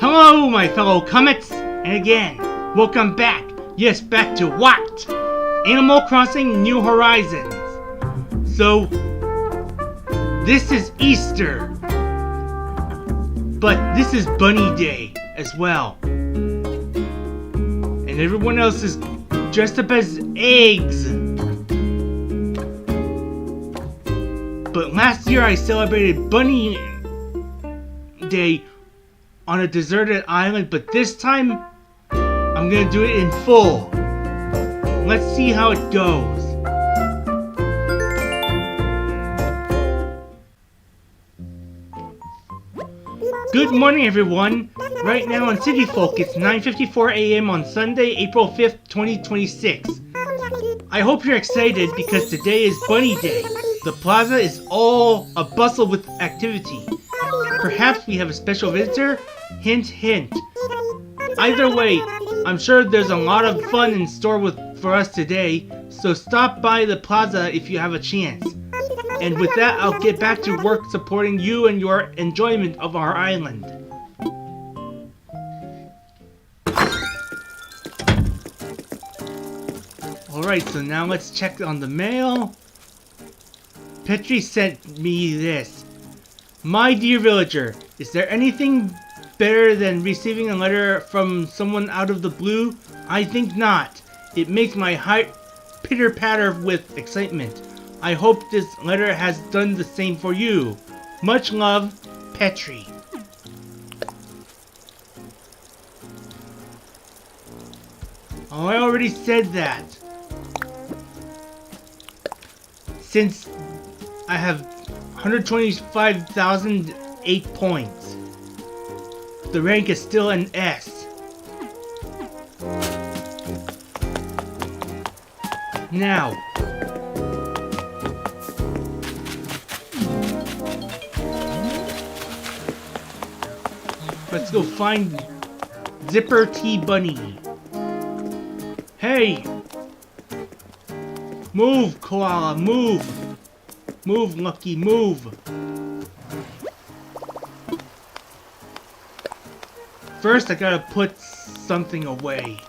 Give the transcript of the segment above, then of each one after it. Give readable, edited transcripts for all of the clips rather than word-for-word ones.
Hello, my fellow comets, and again, welcome back. Yes, back to what? Animal Crossing New Horizons. So, this is Easter, but this is Bunny Day as well. And everyone else is dressed up as eggs. But last year I celebrated Bunny Day on a deserted island, but this time I'm gonna do it in full. Let's see how it goes. Good morning, everyone. Right now on City Folk, it's 9:54 a.m. on Sunday, April 5th, 2026. I hope you're excited because today is Bunny Day. The plaza is all a bustle with activity. Perhaps we have a special visitor? Hint, hint. Either way, I'm sure there's a lot of fun in store for us today, so stop by the plaza if you have a chance. And with that, I'll get back to work supporting you and your enjoyment of our island. Alright, so now let's check on the mail. Petri sent me this. My dear villager, is there anything better than receiving a letter from someone out of the blue? I think not. It makes my heart pitter-patter with excitement. I hope this letter has done the same for you. Much love, Petri. Oh, I already said that. Since I have 125,008 points. The rank is still an S. Now, let's go find Zipper T Bunny. Hey! Move, Koala, move! Move, Lucky, move! First, I gotta put something away.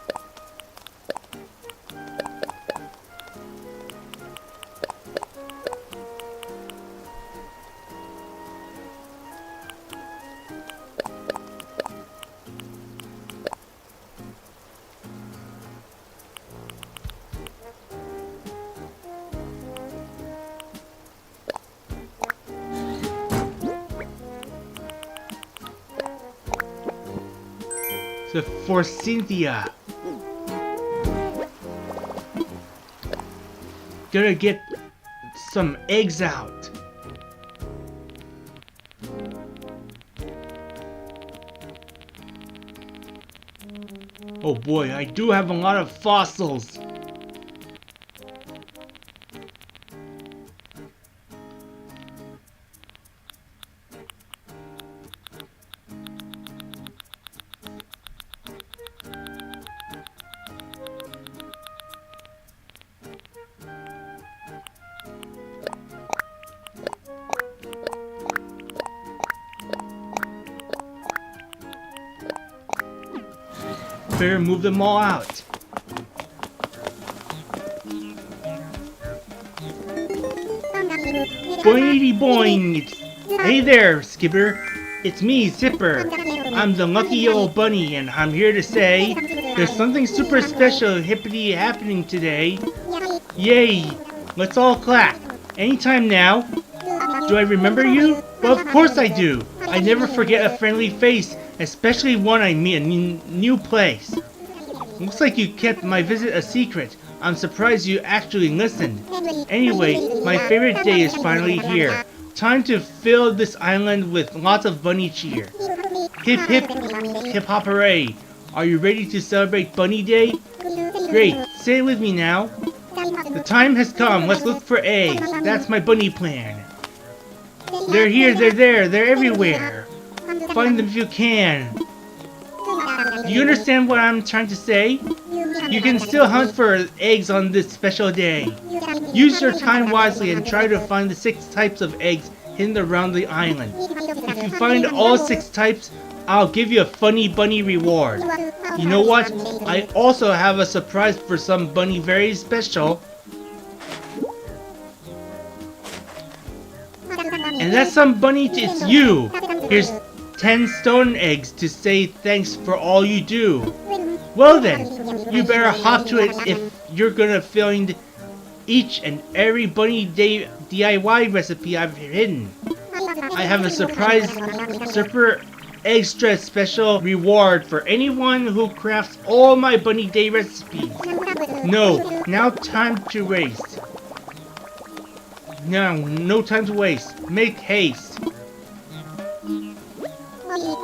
So for Cynthia, gotta get some eggs out. Oh boy, I do have a lot of fossils. Better move them all out. Boingity boing! Hey there, Skipper. It's me, Zipper. I'm the lucky yellow bunny, and I'm here to say there's something super special hippity happening today. Yay! Let's all clap. Anytime now. Do I remember you? Well, of course I do. I never forget a friendly face, especially one I meet in a new place. Looks like you kept my visit a secret. I'm surprised you actually listened. Anyway, my favorite day is finally here. Time to fill this island with lots of bunny cheer. Hip hip, hip hop hooray. Are you ready to celebrate Bunny Day? Great, say it with me now. The time has come, let's look for eggs. That's my bunny plan. They're here, they're there, they're everywhere. Find them if you can. Do you understand what I'm trying to say? You can still hunt for eggs on this special day. Use your time wisely and try to find the 6 types of eggs hidden around the island. If you find all 6 types, I'll give you a funny bunny reward. You know what? I also have a surprise for some bunny very special. And that's some bunny, it's you. Here's 10 stone eggs to say thanks for all you do. Well then, you better hop to it if you're gonna find each and every bunny day DIY recipe I've hidden. I have a surprise super extra special reward for anyone who crafts all my bunny day recipes. No, now time to waste. No time to waste. Make haste.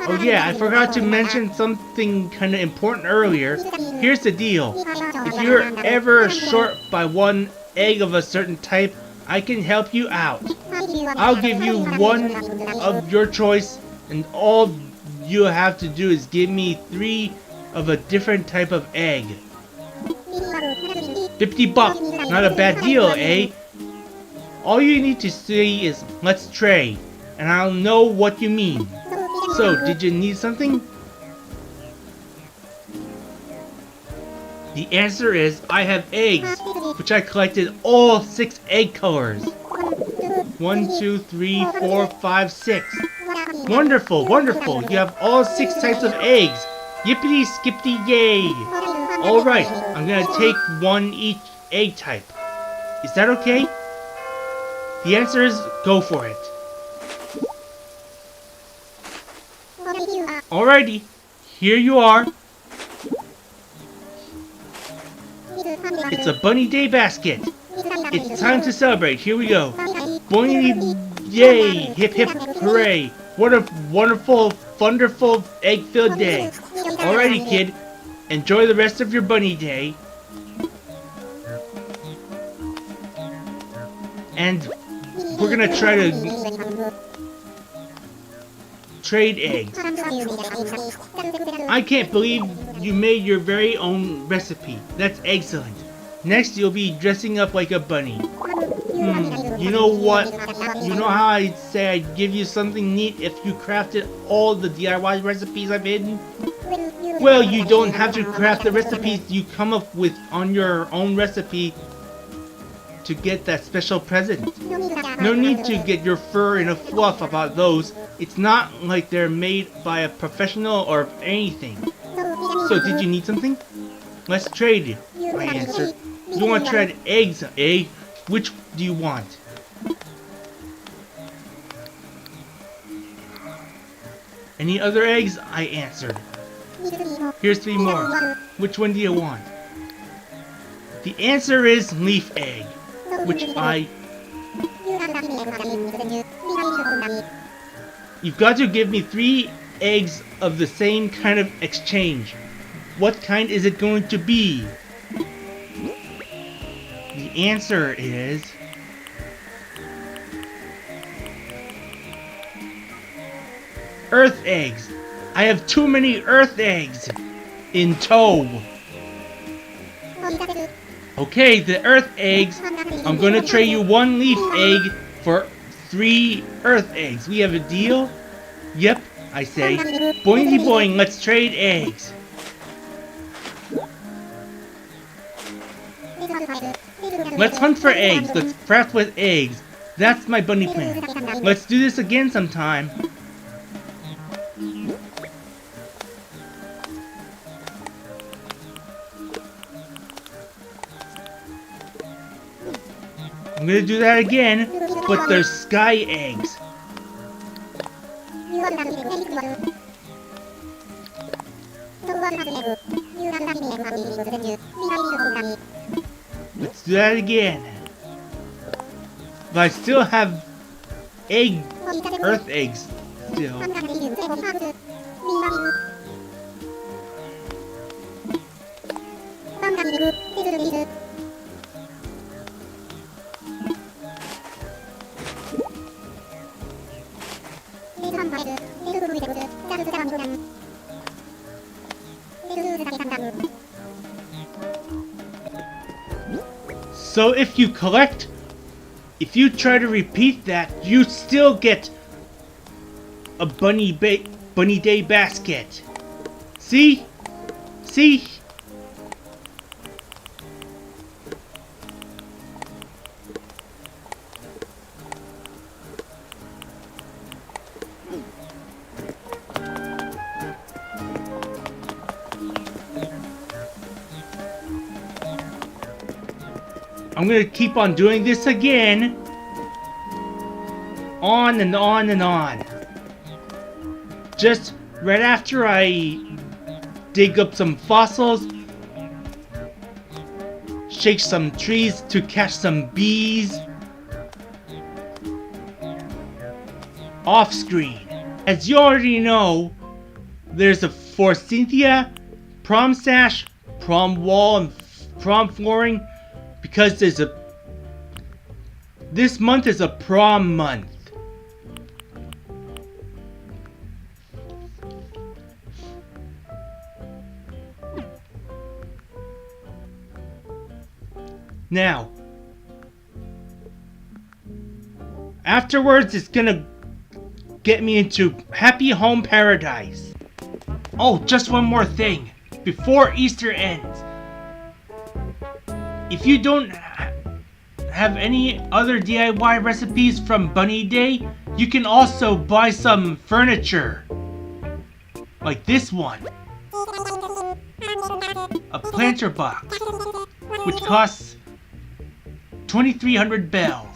Oh yeah, I forgot to mention something kinda important earlier. Here's the deal. If you're ever short by one egg of a certain type, I can help you out. I'll give you one of your choice, and all you have to do is give me 3 of a different type of egg. 50 bucks, not a bad deal, eh? All you need to say is, let's trade, and I'll know what you mean. So, did you need something? The answer is, I have eggs, which I collected all 6 egg colors. 1, 2, 3, 4, 5, 6. Wonderful, wonderful. You have all 6 types of eggs. Yippity skippity yay. Alright, I'm gonna take 1 each egg type. Is that okay? The answer is, go for it. Alrighty, here you are. It's a bunny day basket. It's time to celebrate. Here we go. Bunny yay! Hip hip hooray! What a wonderful, wonderful egg-filled day. Alrighty, kid. Enjoy the rest of your bunny day. And we're gonna try to trade eggs. I can't believe you made your very own recipe. That's excellent. Next, you'll be dressing up like a bunny. You know what? You know how I say I'd give you something neat if you crafted all the DIY recipes I've hidden? Well, you don't have to craft the recipes you come up with on your own recipe to get that special present. No need to get your fur in a fluff about those. It's not like they're made by a professional or anything. So, did you need something? Let's trade, I answered. You want to trade eggs, eh? Which do you want? Any other eggs? I answered. Here's 3 more. Which one do you want? The answer is leaf egg, which You've got to give me 3 eggs of the same kind of exchange. What kind is it going to be? The answer is... earth eggs. I have too many earth eggs in tow. Okay, the earth eggs. I'm gonna trade you 1 leaf egg for 3 earth eggs. We have a deal? Yep, I say. Boingy boing, let's trade eggs. Let's hunt for eggs. Let's craft with eggs. That's my bunny plan. Let's do this again sometime. I'm gonna do that again, but they're sky eggs. Let's do that again. But I still have earth eggs still. So if you try to repeat that, you still get a bunny Bunny Day basket. See? See? I'm gonna keep on doing this again. On and on and on. Just right after I dig up some fossils, shake some trees to catch some bees. Off screen. As you already know, there's a for Cynthia, prom sash, prom wall, and prom flooring. Because this month is a prom month. Now, afterwards it's gonna get me into Happy Home Paradise. Oh, just one more thing before Easter ends. If you don't have any other DIY recipes from Bunny Day, you can also buy some furniture. Like this one. A planter box, which costs 2,300 bells.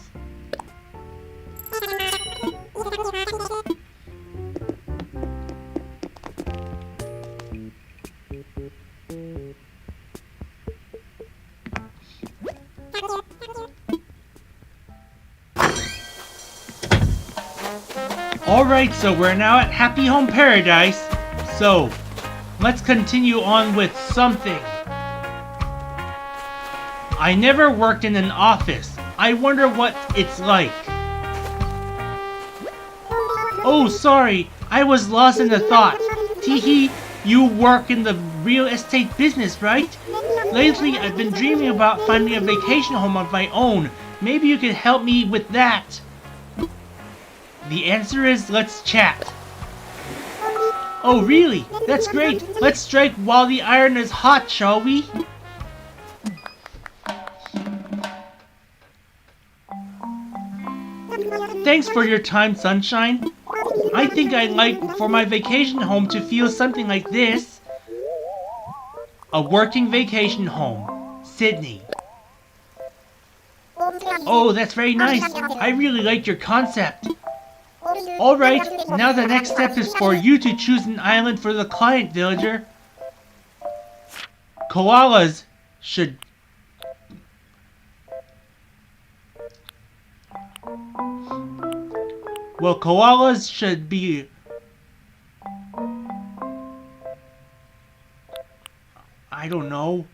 Alright, so we're now at Happy Home Paradise. So, let's continue on with something. I never worked in an office. I wonder what it's like. Oh, sorry. I was lost in the thought. Teehee, you work in the real estate business, right? Lately, I've been dreaming about finding a vacation home of my own. Maybe you could help me with that. The answer is, let's chat. Oh, really? That's great. Let's strike while the iron is hot, shall we? Thanks for your time, sunshine. I think I'd like for my vacation home to feel something like this. A working vacation home. Sydney. Oh, that's very nice. I really like your concept. Alright, now the next step is for you to choose an island for the client, villager. Koalas should... Well, koalas should be... I don't know.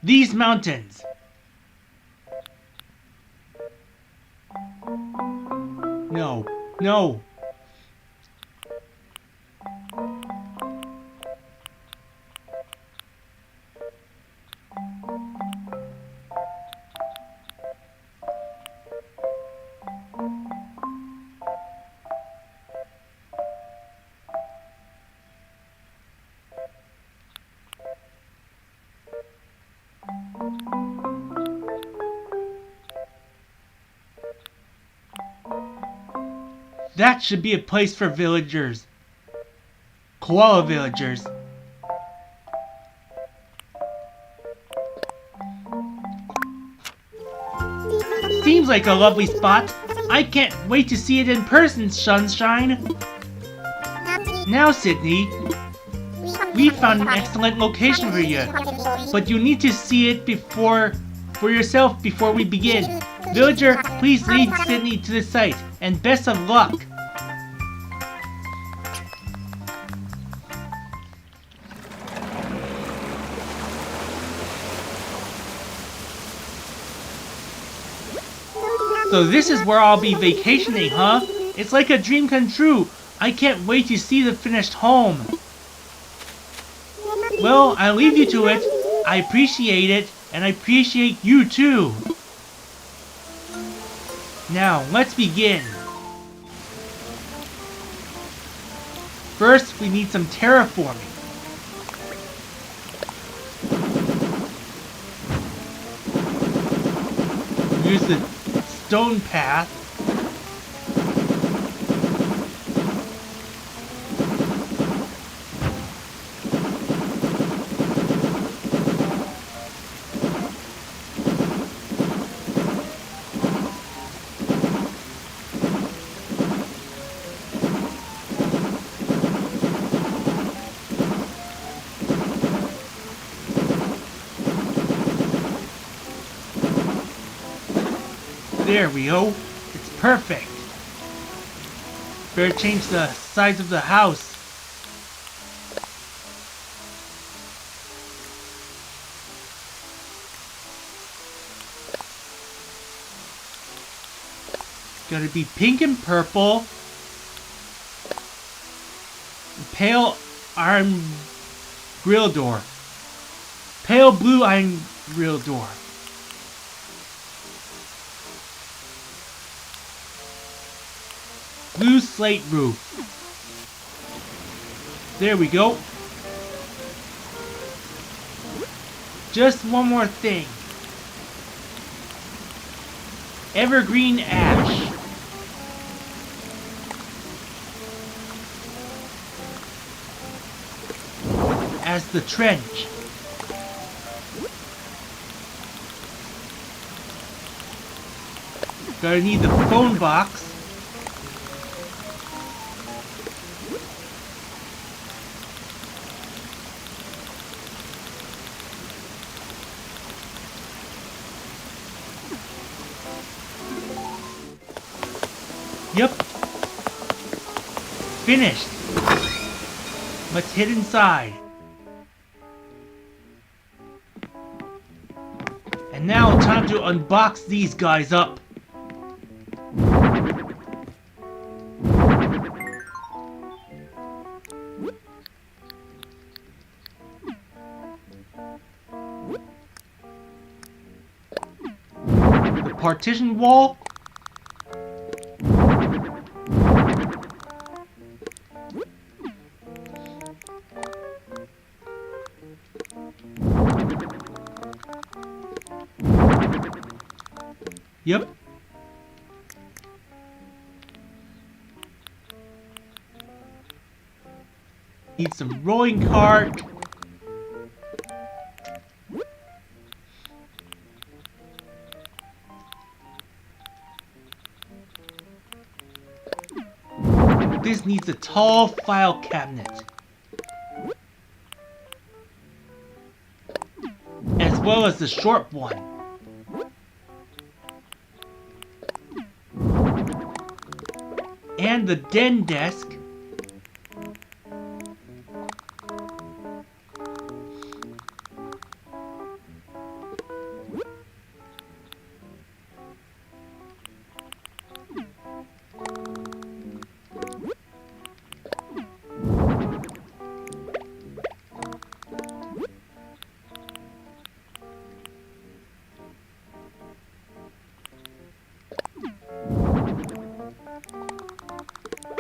These mountains. No, no. That should be a place for villagers. Koala villagers. Seems like a lovely spot. I can't wait to see it in person, sunshine. Now, Sydney, we found an excellent location for you, but you need to see it for yourself before we begin. Villager, please lead Sydney to the site, and best of luck. So this is where I'll be vacationing, huh? It's like a dream come true. I can't wait to see the finished home. Well, I'll leave you to it. I appreciate it, and I appreciate you too. Now, let's begin. First, we need some terraforming. Use the stone path. There we go. It's perfect. Better change the size of the house. Gotta be pink and purple. Pale iron grill door. Pale blue iron grill door. Blue slate roof. There we go. Just one more thing. Evergreen ash. As the trench. Gonna need the phone box. Yep. Finished. Let's hit inside. And now time to unbox these guys up. The partition wall. Yep. Need some rolling cart. This needs a tall file cabinet. As well as the short one. And the den desk.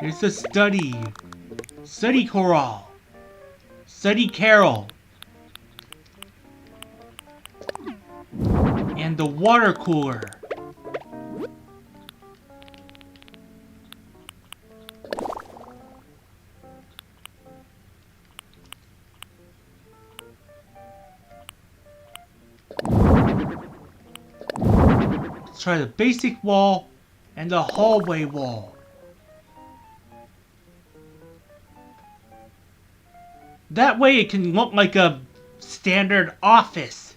Here's the study. Study corral. Study carol. And the water cooler. Let's try the basic wall and the hallway wall. That way it can look like a standard office.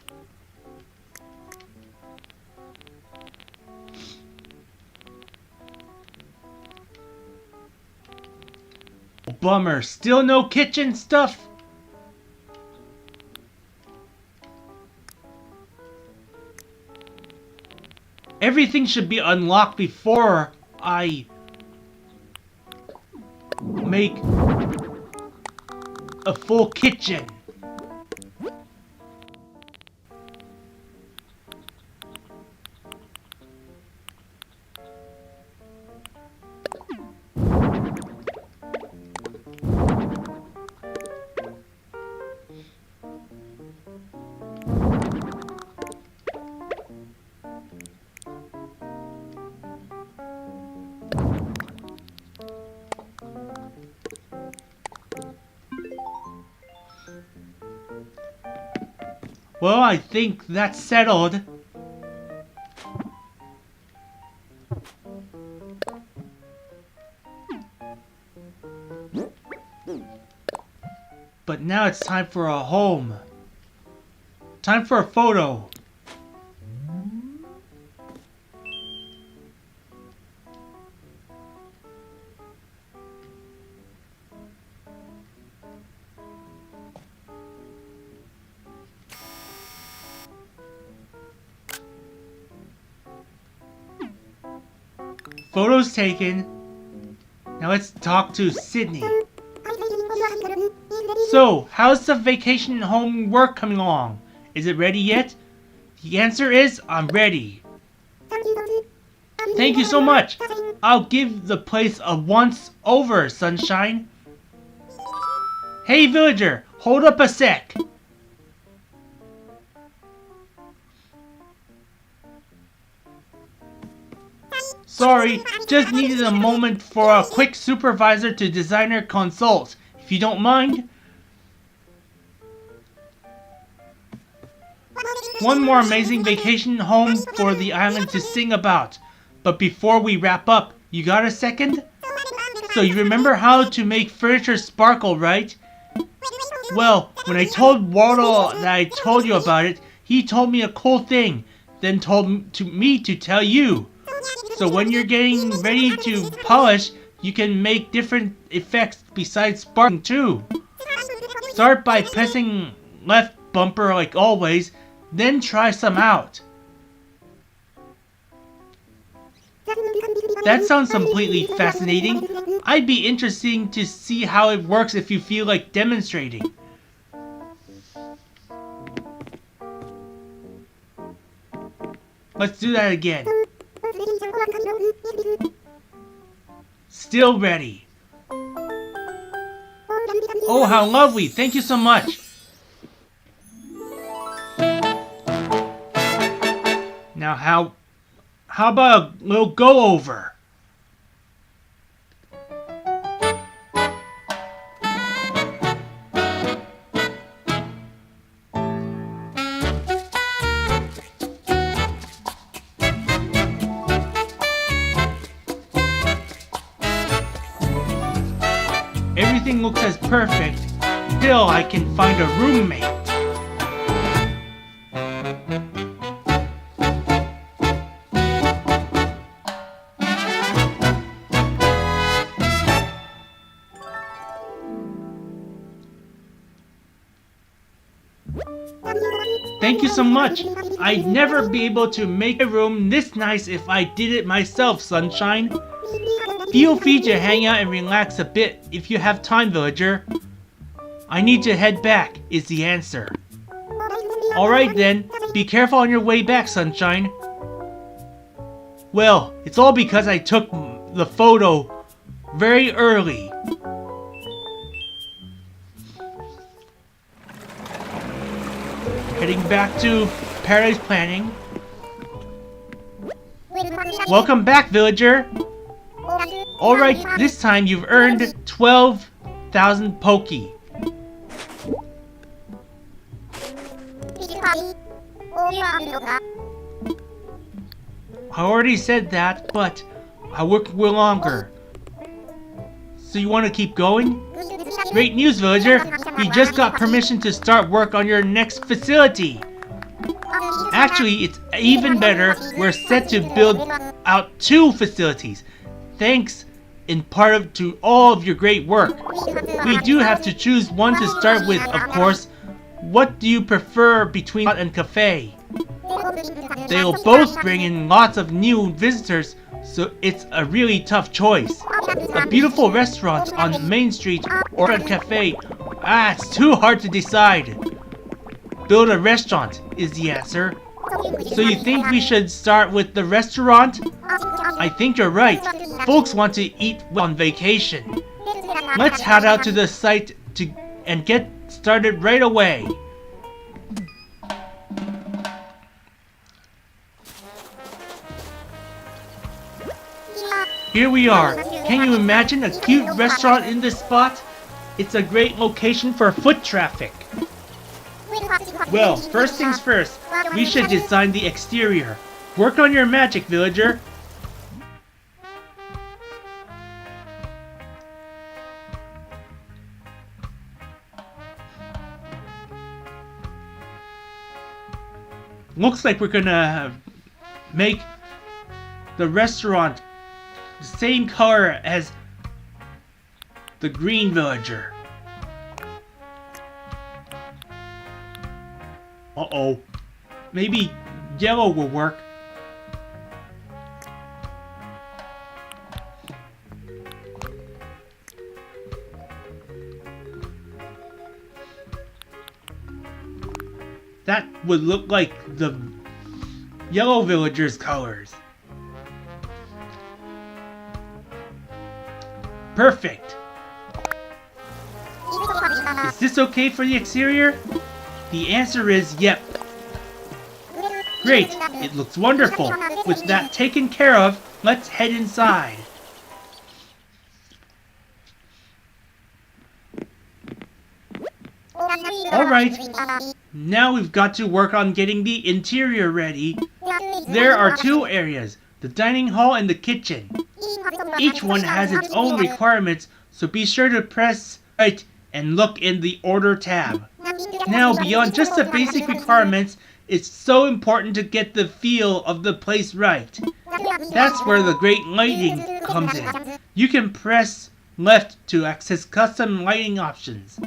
Bummer, still no kitchen stuff? Everything should be unlocked before I make a full kitchen. Well, I think that's settled. But now it's time for a home. Time for a photo. Photos taken. Now let's talk to Sydney. So, how's the vacation home work coming along? Is it ready yet? The answer is, I'm ready. Thank you so much. I'll give the place a once over, Sunshine. Hey, villager, hold up a sec. Sorry, just needed a moment for a quick supervisor to designer consult, if you don't mind. One more amazing vacation home for the island to sing about. But before we wrap up, you got a second? So you remember how to make furniture sparkle, right? Well, when I told Wardle that I told you about it, he told me a cool thing, then told me to tell you. So when you're getting ready to polish, you can make different effects besides sparkling too. Start by pressing left bumper like always, then try some out. That sounds completely fascinating. I'd be interested to see how it works if you feel like demonstrating. Let's do that again. Still ready. Oh, how lovely. Thank you so much. Now how about a little go-over? Everything looks as perfect till I can find a roommate. Thank you so much. I'd never be able to make a room this nice if I did it myself, Sunshine. Feel free to hang out and relax a bit if you have time, villager. I need to head back, is the answer. Alright then, be careful on your way back, Sunshine. Well, it's all because I took the photo very early. Heading back to Paradise Planning. Welcome back, villager. Alright, this time you've earned 12,000 Poki. I already said that, but I'll work longer. So you want to keep going? Great news, villager! You just got permission to start work on your next facility. Actually, it's even better. We're set to build out 2 facilities. Thanks in part to all of your great work. We do have to choose one to start with, of course. What do you prefer between restaurant and cafe? They'll both bring in lots of new visitors, so it's a really tough choice. A beautiful restaurant on Main Street or a cafe, it's too hard to decide. Build a restaurant is the answer. So you think we should start with the restaurant? I think you're right. Folks want to eat on vacation. Let's head out to the site and get started right away. Here we are. Can you imagine a cute restaurant in this spot? It's a great location for foot traffic. Well, first things first, we should design the exterior. Work on your magic, villager. Looks like we're gonna make the restaurant the same color as the green villager. Uh-oh. Maybe yellow will work. That would look like the yellow villager's colors. Perfect. Is this okay for the exterior? The answer is yep. Great, it looks wonderful. With that taken care of, let's head inside. Alright, now we've got to work on getting the interior ready. There are two areas, the dining hall and the kitchen. Each one has its own requirements, so be sure to press right and look in the order tab. Now, beyond just the basic requirements, it's so important to get the feel of the place right. That's where the great lighting comes in. You can press left to access custom lighting options.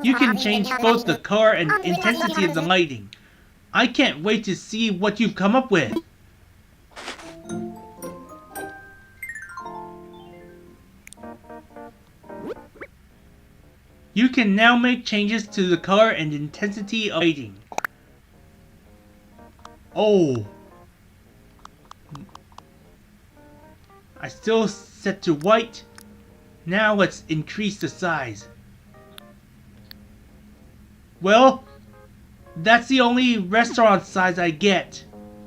You can change both the color and intensity of the lighting. I can't wait to see what you've come up with. You can now make changes to the color and intensity of lighting. Oh. I still set to white. Now let's increase the size. Well, that's the only restaurant size I get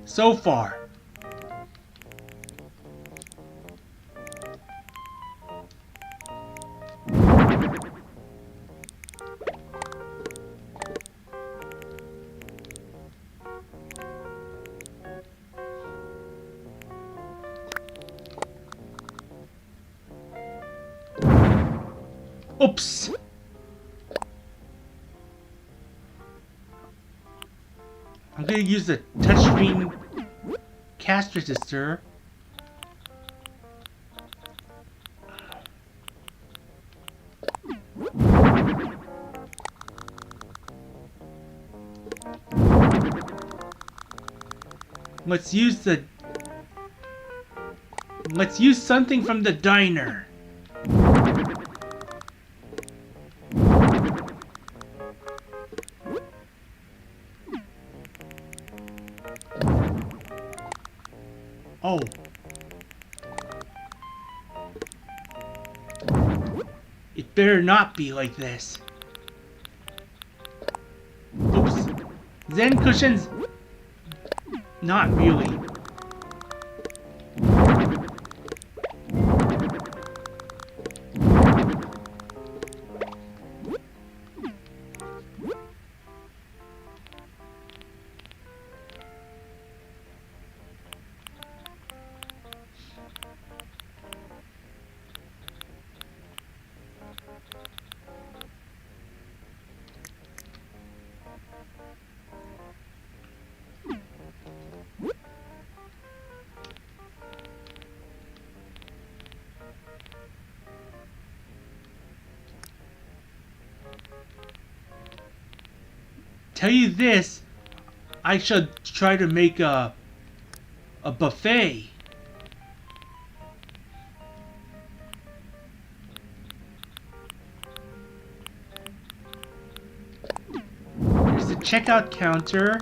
so far. Oops! I'm gonna use the touchscreen cash register. Let's use something from the diner. Oh. It better not be like this. Oops. Zen cushions? Not really. Tell you this, I should try to make a buffet. There's the checkout counter.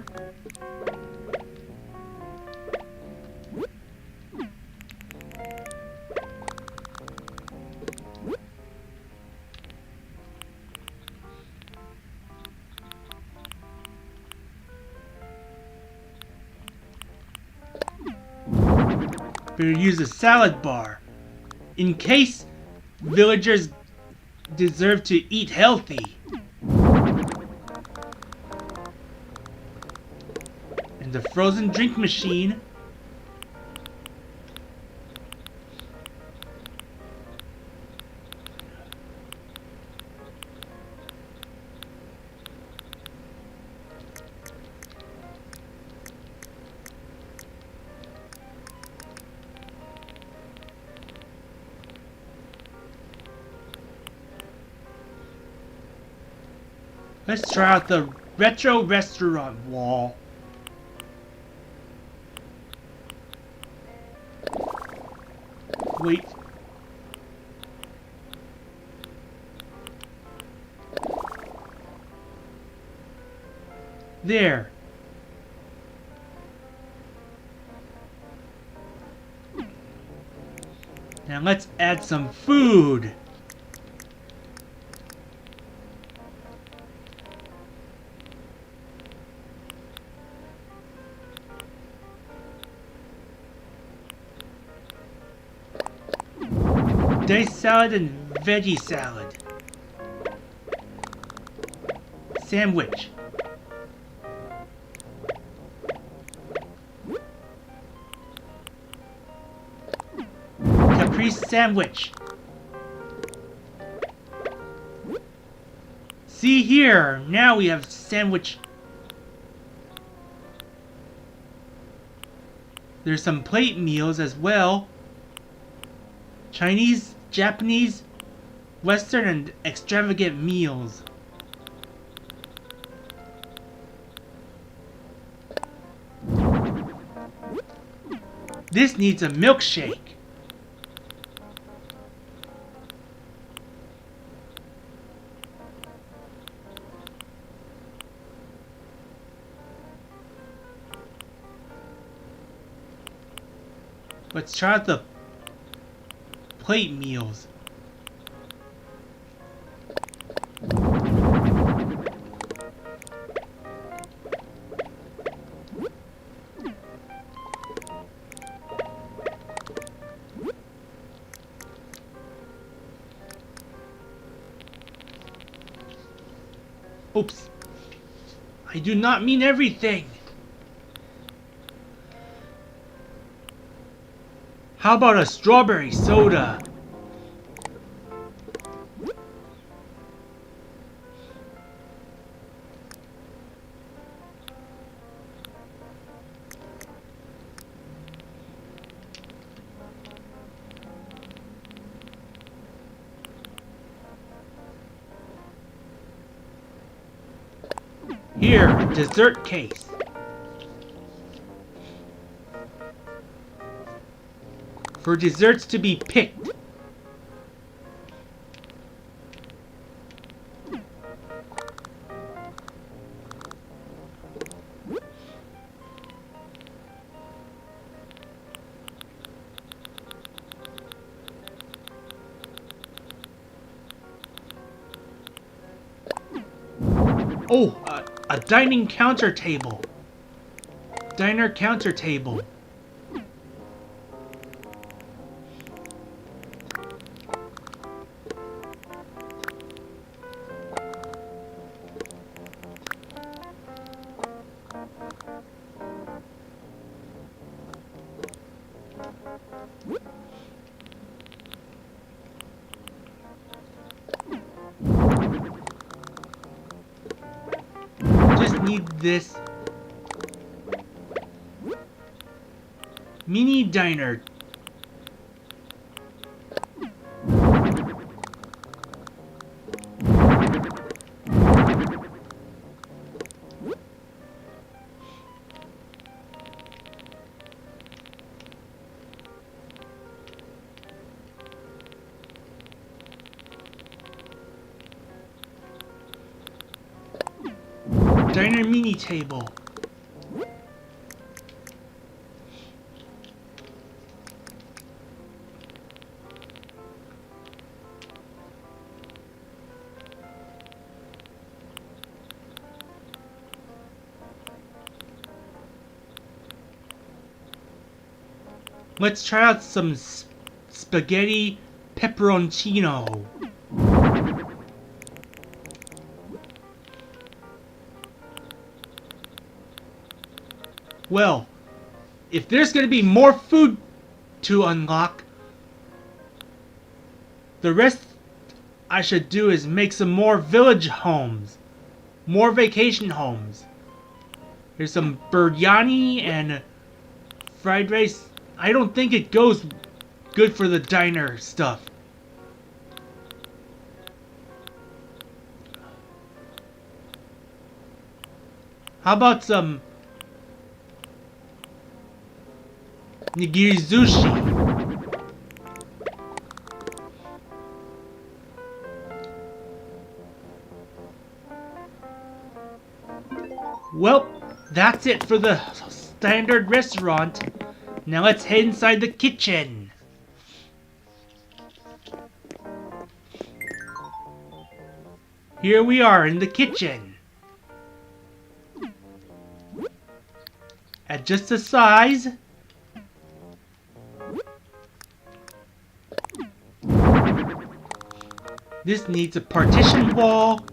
Better use a salad bar. In case villagers deserve to eat healthy. And the frozen drink machine. Let's try out the retro restaurant wall. Wait. There. Now let's add some food. Diced salad and veggie salad. Sandwich. Caprese sandwich. See here, now we have sandwich. There's some plate meals as well. Chinese, Japanese, Western, and extravagant meals. This needs a milkshake. Let's try out the plate meals. Oops. I do not mean everything. How about a strawberry soda? Here, dessert case. For desserts to be picked. Oh, a dining counter table. Diner counter table. Just need this mini diner. Diner mini table. Let's try out some spaghetti pepperoncino. Well, if there's gonna be more food to unlock, the rest I should do is make some more village homes. More vacation homes. There's some biryani and fried rice. I don't think it goes good for the diner stuff. How about some nigiri sushi? Well, that's it for the standard restaurant. Now let's head inside the kitchen. Here we are in the kitchen. Adjust the size. This needs a partition wall.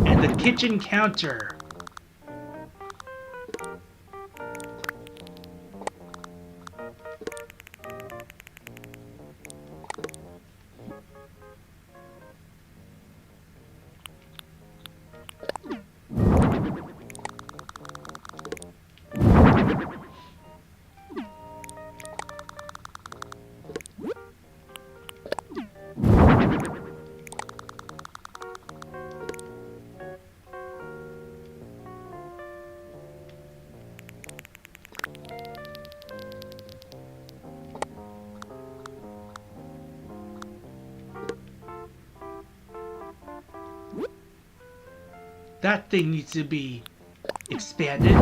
And the kitchen counter. That thing needs to be expanded.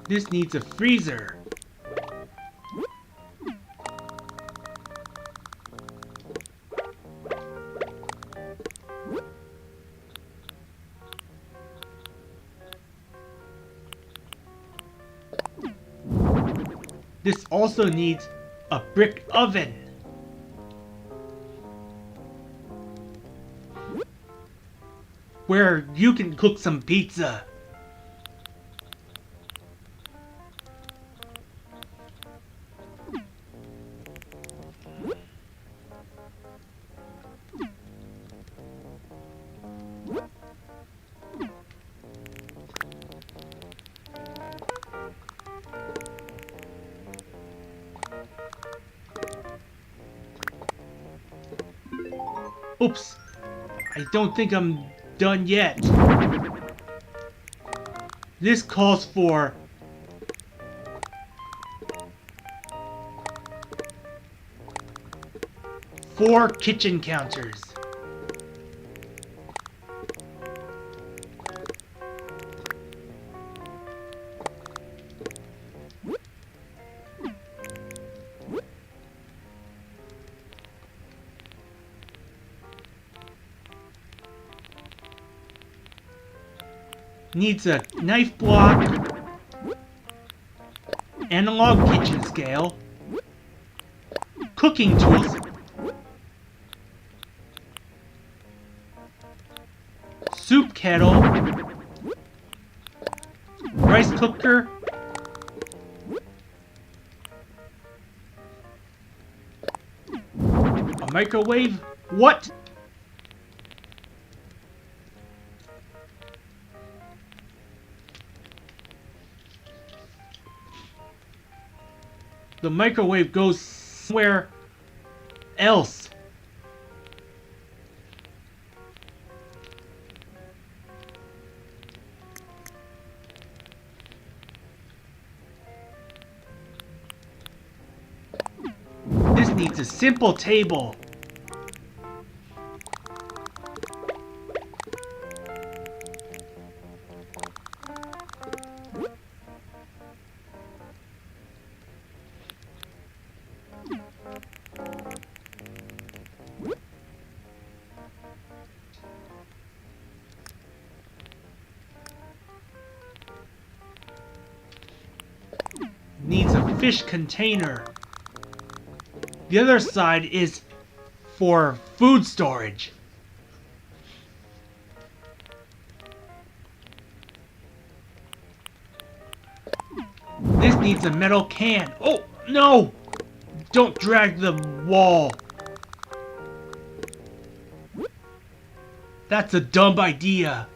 This needs a freezer. This also needs a brick oven. Where you can cook some pizza. Oops, I don't think I'm done yet. This calls for four kitchen counters. Needs a knife block, analog kitchen scale, cooking tools, soup kettle, rice cooker, a Microwave? What? The microwave goes somewhere else. This needs a simple table. Needs a fish container. The other side is for food storage. This needs a metal can. Oh, no! Don't drag the wall. That's a dumb idea.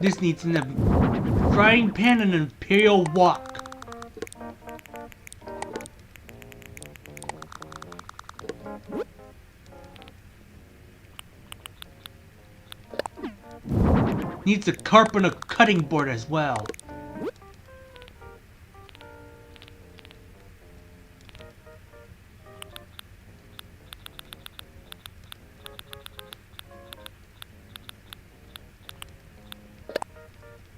This needs a frying pan and an imperial wok. Needs a carp and a cutting board as well.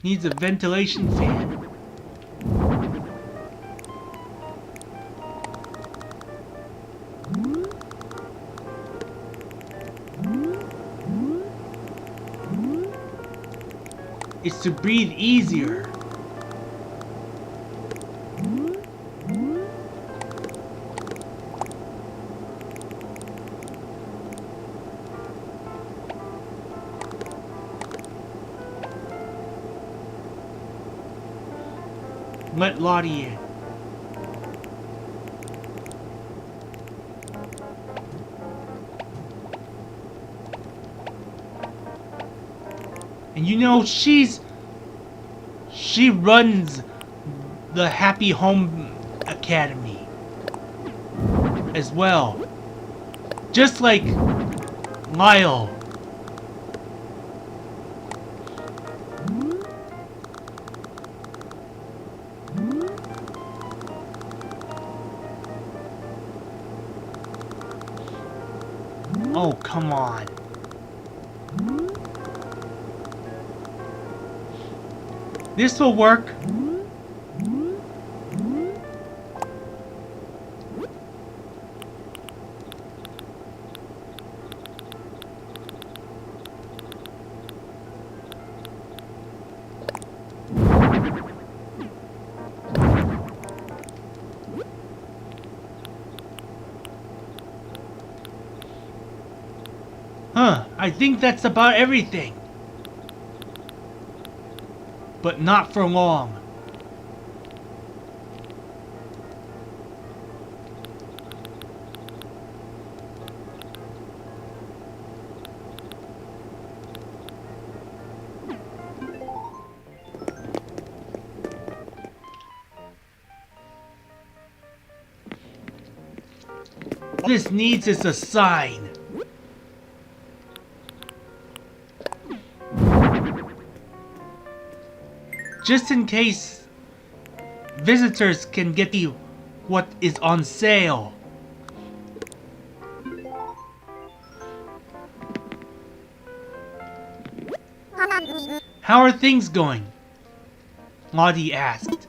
Needs a ventilation fan. It's to breathe easier. Let Lottie in. And you know, she runs the Happy Home Academy as well. Just like Lyle. Oh, come on. This will work. I think that's about everything. But not for long. All this needs is a sign. Just in case visitors can get what is on sale. How are things going? Lottie asked.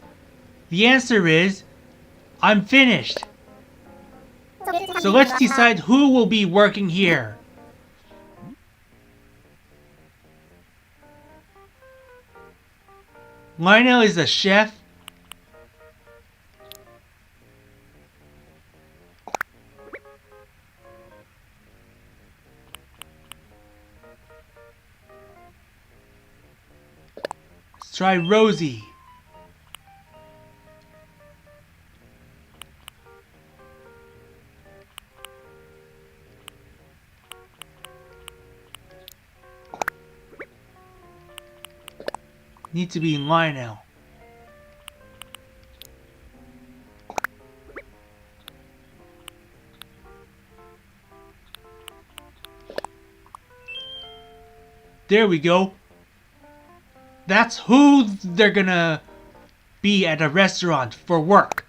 The answer is, I'm finished. So let's decide who will be working here. Lionel is a chef. try Rosie. Need to be Lionel. There we go. That's who they're gonna be at a restaurant for work.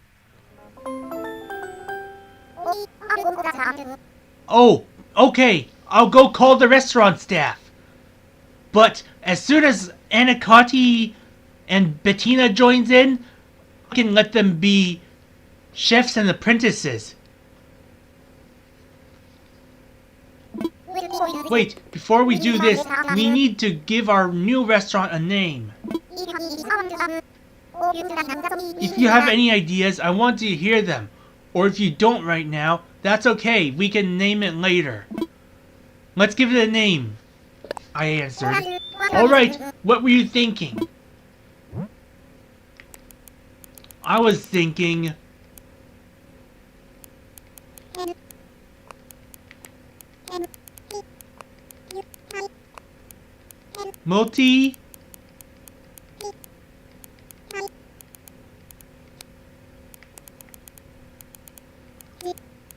Oh, okay. I'll go call the restaurant staff. But as soon as Anacati and Bettina joins in, I can let them be chefs and apprentices. Wait, before we do this, we need to give our new restaurant a name. If you have any ideas, I want to hear them. Or if you don't right now, that's okay. We can name it later. Let's give it a name, I answered. Alright, what were you thinking? I was thinking... multi...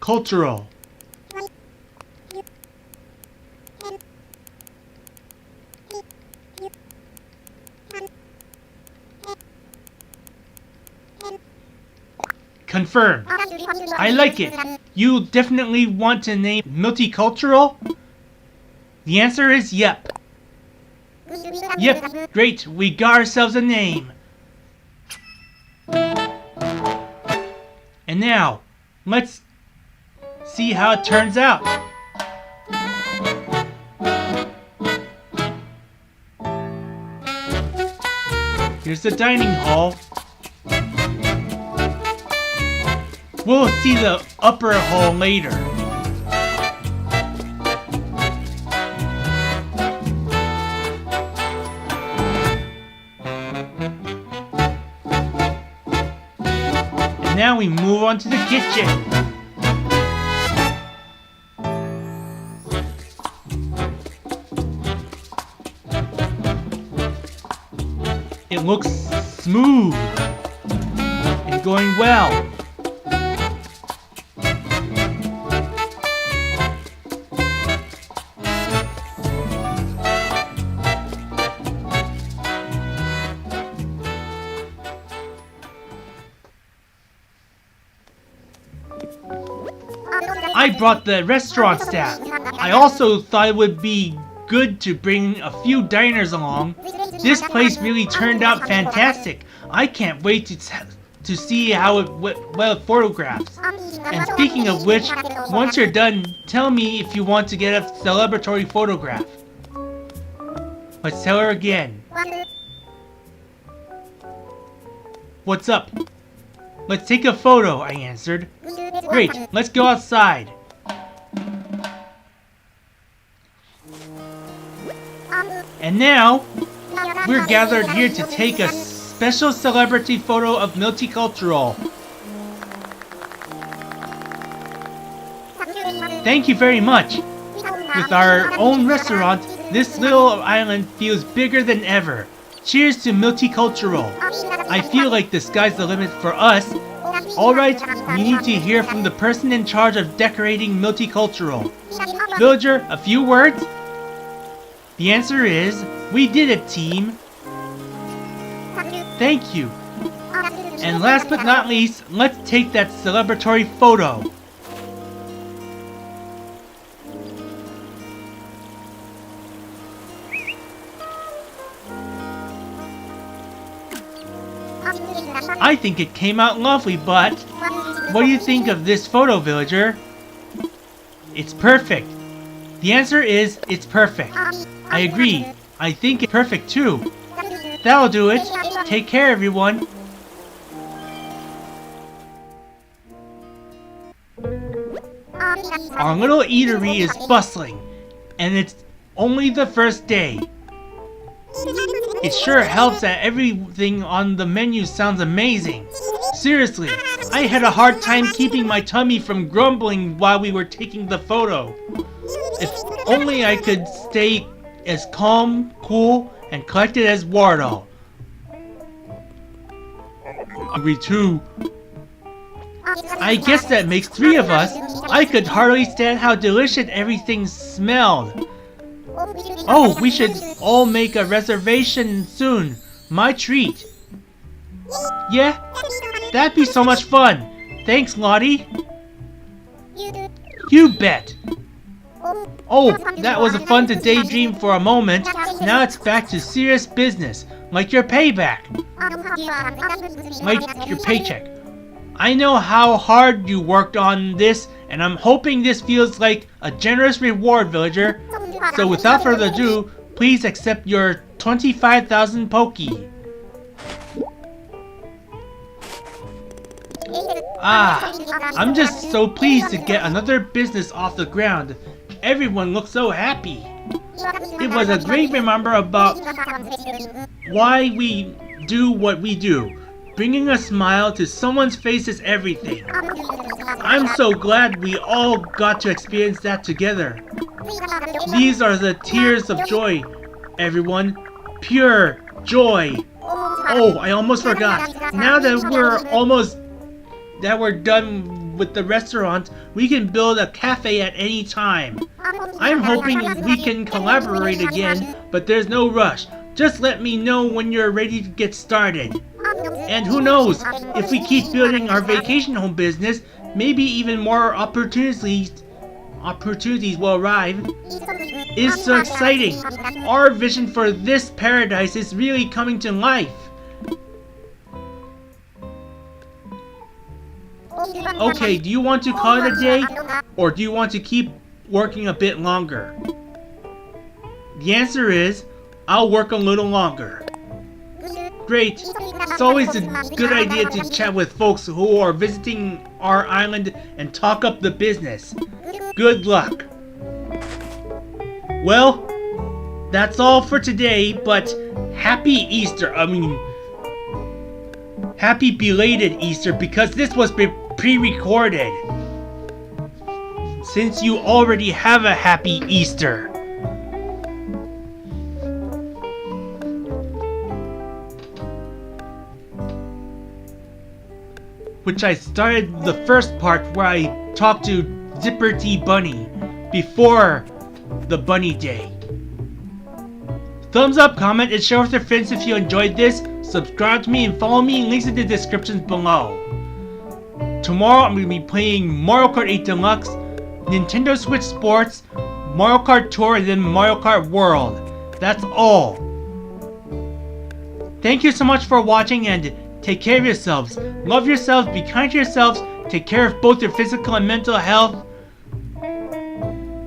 cultural. Confirmed. I like it. You definitely want to name multicultural? The answer is yep. Yep, great. We got ourselves a name. And now, let's see how it turns out. Here's the dining hall. We'll see the upper hall later. And now we move on to the kitchen. It looks smooth and going well. I brought the restaurant staff. I also thought it would be good to bring a few diners along. This place really turned out fantastic. I can't wait to see how it photographs. And speaking of which, once you're done, tell me if you want to get a celebratory photograph. Let's tell her again. What's up? Let's take a photo, I answered. Great, let's go outside. And now, we're gathered here to take a special celebrity photo of Multicultural. Thank you very much. With our own restaurant, this little island feels bigger than ever. Cheers to Multicultural. I feel like the sky's the limit for us. Alright, we need to hear from the person in charge of decorating Multicultural. Villager, a few words? The answer is, we did it, team. Thank you. And last but not least, let's take that celebratory photo. I think it came out lovely, but what do you think of this photo, Villager? It's perfect. The answer is, it's perfect. I agree. I think it's perfect too. That'll do it. Take care, everyone. Our little eatery is bustling, and it's only the first day. It sure helps that everything on the menu sounds amazing. Seriously, I had a hard time keeping my tummy from grumbling while we were taking the photo. If only I could stay as calm, cool, and collected as Wardo. Hungry too. I guess that makes 3 of us. I could hardly stand how delicious everything smelled. Oh, we should all make a reservation soon. My treat. Yeah, that'd be so much fun. Thanks, Lottie. You bet. Oh, that was fun to daydream for a moment. Now it's back to serious business, like your payback. Like your paycheck. I know how hard you worked on this, and I'm hoping this feels like a generous reward, villager. So without further ado, please accept your 25,000 Poki. I'm just so pleased to get another business off the ground. Everyone looks so happy. It was a great reminder about why we do what we do. Bringing a smile to someone's face is everything. I'm so glad we all got to experience that together. These are the tears of joy, everyone. Pure joy. Oh, I almost forgot. Now that we're done with the restaurant, we can build a cafe at any time. I'm hoping we can collaborate again, but there's no rush. Just let me know when you're ready to get started. And who knows, if we keep building our vacation home business, maybe even more opportunities will arrive. It's so exciting. Our vision for this paradise is really coming to life. Okay, do you want to call it a day, or do you want to keep working a bit longer? The answer is, I'll work a little longer. Great. It's always a good idea to chat with folks who are visiting our island and talk up the business. Good luck. Well, that's all for today, but happy Easter. Happy belated Easter, because this was pre-recorded. Since you already have a happy Easter. Which I started the first part where I talked to Zipper T Bunny before the Bunny Day. Thumbs up, comment, and share with your friends if you enjoyed this. Subscribe to me and follow me. Links in the descriptions below. Tomorrow I'm going to be playing Mario Kart 8 Deluxe, Nintendo Switch Sports, Mario Kart Tour, and then Mario Kart World. That's all. Thank you so much for watching, and take care of yourselves. Love yourselves, be kind to yourselves, take care of both your physical and mental health.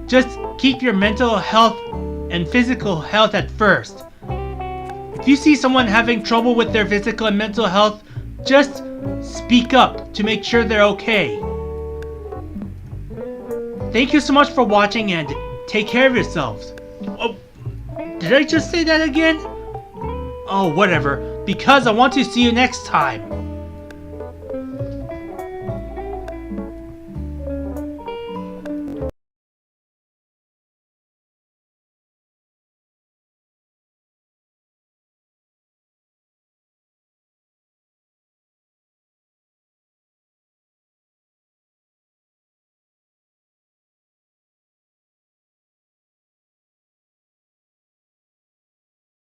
Just keep your mental health and physical health at first. If you see someone having trouble with their physical and mental health, just speak up to make sure they're okay. Thank you so much for watching, and take care of yourselves. Oh, did I just say that again? Oh, whatever. Because I want to see you next time.